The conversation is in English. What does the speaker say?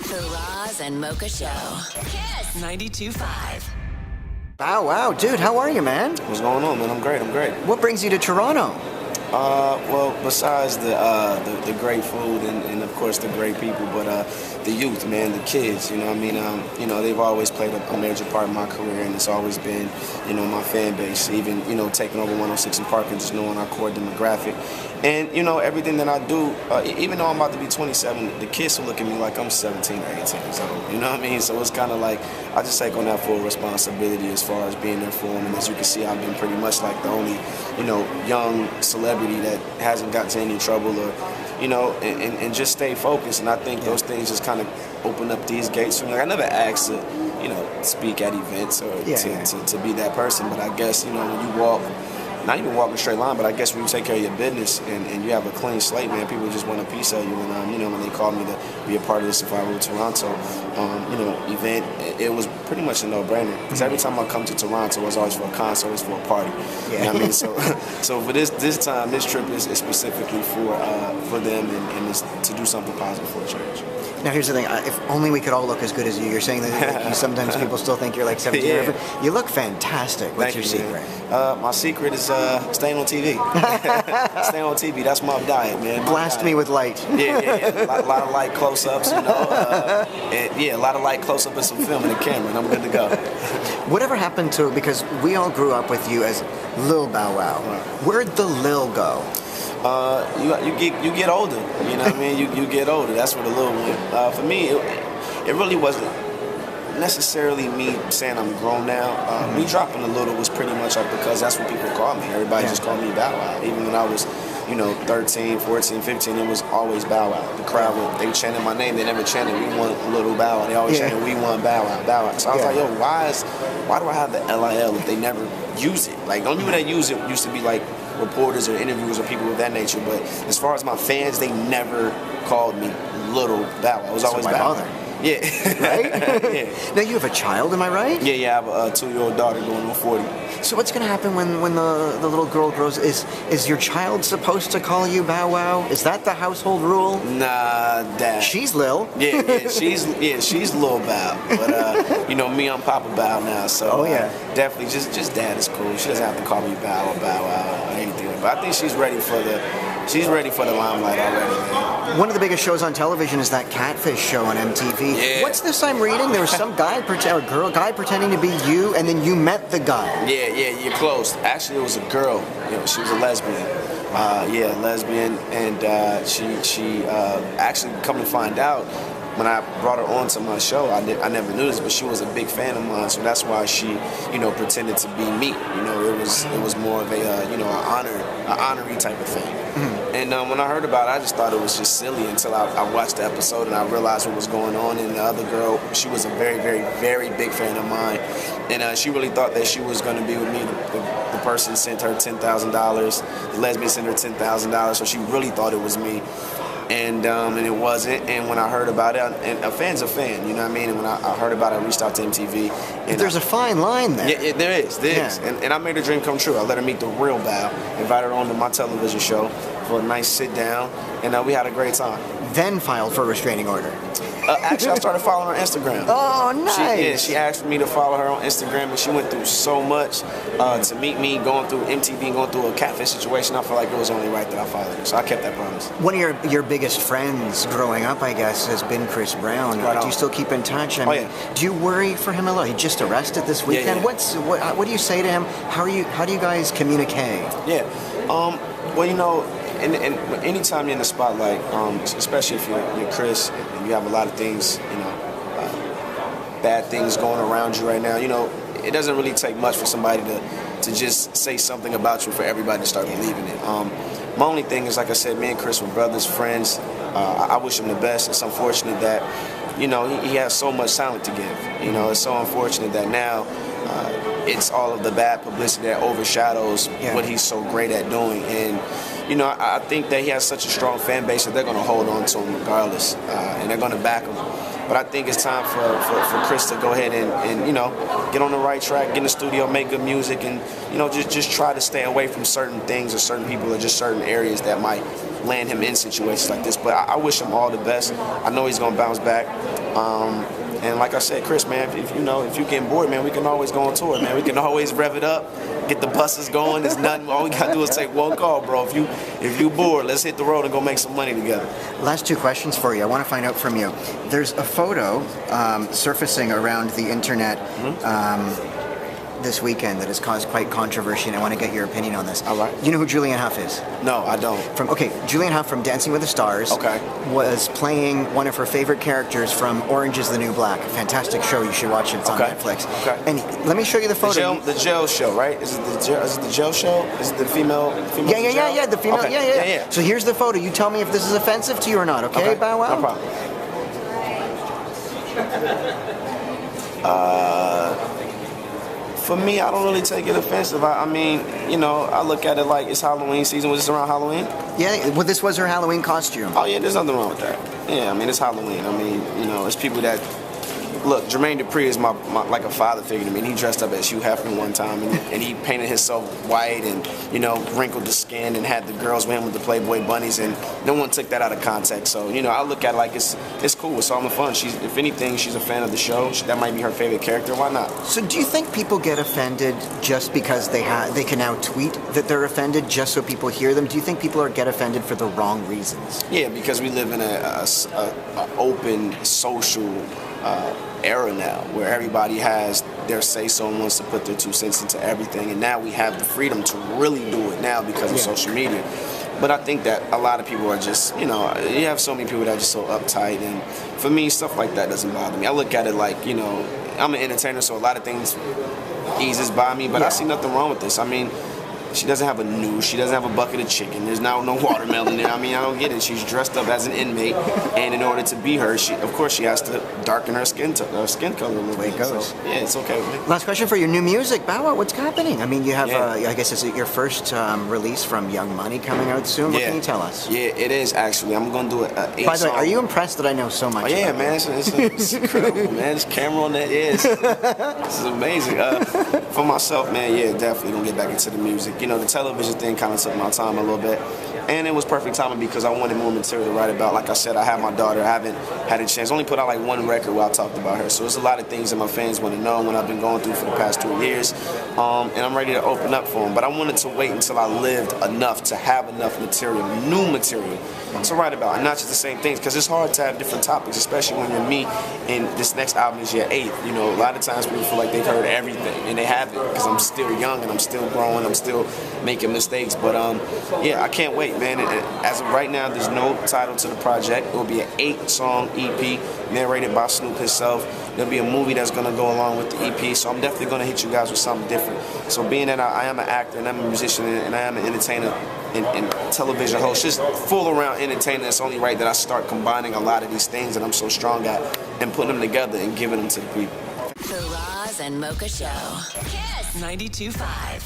The Roz and Mocha Show. KiSS 92.5. Wow, wow, dude, how are you, man? What's going on, man? I'm great. What brings you to Toronto? Well, besides the great food and of course the great people, but the youth, man, the kids, you know what I mean? They've always played a major part in my career, and it's always been, my fan base, even, taking over 106 and Park and just knowing our core demographic. And, everything that I do, even though I'm about to be 27, the kids will look at me like I'm 17 or 18 years old, you know what I mean? So it's kind of like, I just take on that full responsibility as far as being there for them. And as you can see, I've been pretty much like the only, young celebrity that hasn't got to any trouble or, and just stay focused. And I think those things just kind of open up these gates for me. Like, I never asked to, speak at events or to be that person, but I guess, when you walk, not even walking a straight line, but I guess when you take care of your business and you have a clean slate, man, people just want a piece of you. And, when they called me to be a part of this Survival Toronto, event, it was pretty much a no-brainer. Because every time I come to Toronto, it's always for a concert, it's for a party. Yeah. You know what I mean? So for this time, this trip is specifically for them and it's to do something positive for the church. Now, here's the thing. If only we could all look as good as you. You're saying that sometimes people still think you're like 17 or whatever. You look fantastic. What's your secret? My secret is staying on TV. Staying on TV. That's my diet, man. Blast me with light. Yeah. A lot of light close-ups, and a lot of light close-up and some film in the camera, and I'm good to go. Whatever happened to, because we all grew up with you as Lil Bow Wow. Right. Where'd the Lil go? You get older, you know what I mean? You get older. That's where the Lil went. For me, it really wasn't necessarily me saying I'm grown now. Me dropping the Little was pretty much like because that's what people call me. Everybody just called me Bow Wow. Even when I was, 13, 14, 15, it was always Bow Wow. The crowd, they chanted my name. They never chanted, "We want Little Bow Wow." They always chanted, "We want Bow Wow, Bow Wow." So I was like, yo, why do I have the LIL if they never use it? Like, the only people that use it used to be like reporters or interviewers or people of that nature. But as far as my fans, they never called me Little Bow Wow. It was always Bow Wow. Yeah. Right? Yeah. Now, you have a child, am I right? Yeah, I have a 2-year-old daughter going on 40. So what's going to happen when the little girl grows? Is your child supposed to call you Bow Wow? Is that the household rule? Nah, Dad. She's Lil. Yeah, she's Lil Bow. But me, I'm Papa Bow now. So definitely, just Dad is cool. She doesn't have to call me Bow or Bow Wow or anything. But I think she's ready for the limelight already, man. One of the biggest shows on television is that Catfish show on MTV. Yeah. What's this I'm reading? There was some guy pretending to be you, and then you met the guy. Yeah, you're close. Actually, it was a girl. She was a lesbian. Lesbian, and she actually, come to find out, when I brought her on to my show, I never knew this, but she was a big fan of mine, so that's why she, pretended to be me. It was more of an honorary type of thing. Mm-hmm. And when I heard about it, I just thought it was just silly until I watched the episode and I realized what was going on. And the other girl, she was a very, very, very big fan of mine, and she really thought that she was going to be with me. The person sent her $10,000. The lesbian sent her $10,000, so she really thought it was me. And it wasn't. And when I heard about it, and a fan's a fan, you know what I mean? And when I heard about it, I reached out to MTV. And there's a fine line there. Yeah, there is. And I made her dream come true. I let her meet the real Bow, invited her on to my television show for a nice sit down, and we had a great time. Then filed for a restraining order. Actually, I started following her on Instagram. Oh, nice. She asked me to follow her on Instagram, and she went through so much to meet me, going through MTV, going through a Catfish situation. I felt like it was only right that I followed her, so I kept that promise. One of your biggest friends growing up, I guess, has been Chris Brown. Right. Do you still keep in touch? I mean, do you worry for him a lot? He just arrested this weekend. Yeah. What do you say to him? How do you guys communicate? Yeah. And anytime you're in the spotlight, especially if you're Chris and you have a lot of things, bad things going around you right now, it doesn't really take much for somebody to just say something about you for everybody to start believing it. My only thing is, like I said, me and Chris were brothers, friends. I wish him the best. It's unfortunate that, he has so much talent to give. It's so unfortunate that now it's all of the bad publicity that overshadows what he's so great at doing. And I think that he has such a strong fan base that they're going to hold on to him regardless, and they're going to back him. But I think it's time for Chris to go ahead and get on the right track, get in the studio, make good music, and just try to stay away from certain things or certain people or just certain areas that might land him in situations like this. But I wish him all the best. I know he's going to bounce back. And like I said, Chris, man, if you're getting bored, man, we can always go on tour, man. We can always rev it up, get the buses going. There's nothing. All we gotta do is take one call, bro. If you bored, let's hit the road and go make some money together. Last two questions for you. I want to find out from you. There's a photo surfacing around the internet this weekend that has caused quite controversy, and I want to get your opinion on this. All right. You know who Julian Huff is? No, I don't. Julian Huff from Dancing with the Stars. Okay. Was playing one of her favorite characters from Orange is the New Black. A fantastic show. You should watch it. It's on Netflix. Okay. And let me show you the photo. The jail show, right? Is it the jail show? Is it the female Yeah. The female. Okay. Yeah. So here's the photo. You tell me if this is offensive to you or not. Okay, Bow Wow? No problem. For me, I don't really take it offensive. I mean, I look at it like it's Halloween season. Was this around Halloween? Yeah, well, this was her Halloween costume. Oh, yeah, there's nothing wrong with that. Yeah, I mean, it's Halloween. I mean, it's people that... Look, Jermaine Dupri is my like a father figure to me. And he dressed up as Hugh Hefner one time, and he painted himself white and, wrinkled the skin and had the girls with him with the Playboy bunnies, and no one took that out of context. So, I look at it like it's cool. It's all the fun. If anything, she's a fan of the show. That might be her favorite character. Why not? So do you think people get offended just because they can now tweet that they're offended just so people hear them? Do you think people get offended for the wrong reasons? Yeah, because we live in a open social era now where everybody has their say-so and wants to put their 2 cents into everything, and now we have the freedom to really do it now because of social media. But I think that a lot of people are just, you have so many people that are just so uptight, and for me, stuff like that doesn't bother me. I look at it like, I'm an entertainer, so a lot of things eases by me, but I see nothing wrong with this. I mean, she doesn't have a noose. She doesn't have a bucket of chicken. There's now no watermelon there. I mean, I don't get it. She's dressed up as an inmate, and in order to be her, of course, she has to darken her skin color a little bit. So, yeah, it's okay with me. Last question for your new music, Bow Wow. What's happening? I mean, you have, I guess, is it your first release from Young Money coming out soon? What can you tell us? Yeah, it is actually. I'm going to do an 8-song. By the way, are you impressed that I know so much? Oh, yeah, man. It's incredible, man. This camera on that this is amazing. For myself, man, definitely going to get back into the music. The television thing kind of took my time a little bit, and it was perfect timing because I wanted more material to write about. Like I said, I have my daughter. I haven't had a chance. I only put out like one record where I talked about her. So there's a lot of things that my fans want to know and what I've been going through for the past 2 years, and I'm ready to open up for them. But I wanted to wait until I lived enough to have enough material, new material, to write about, and not just the same things, because it's hard to have different topics, especially when you're me and this next album is your 8th. A lot of times people feel like they've heard everything, and they haven't, because I'm still young and I'm still growing, I'm still making mistakes. But I can't wait, man. As of right now, there's no title to the project. It will be an 8-song EP narrated by Snoop himself. There'll be a movie that's going to go along with the EP, so I'm definitely going to hit you guys with something different. So being that I am an actor and I'm a musician and I am an entertainer and television host, just full around entertainer, it's only right that I start combining a lot of these things that I'm so strong at and putting them together and giving them to the people. The Roz and Mocha Show. KiSS 92.5.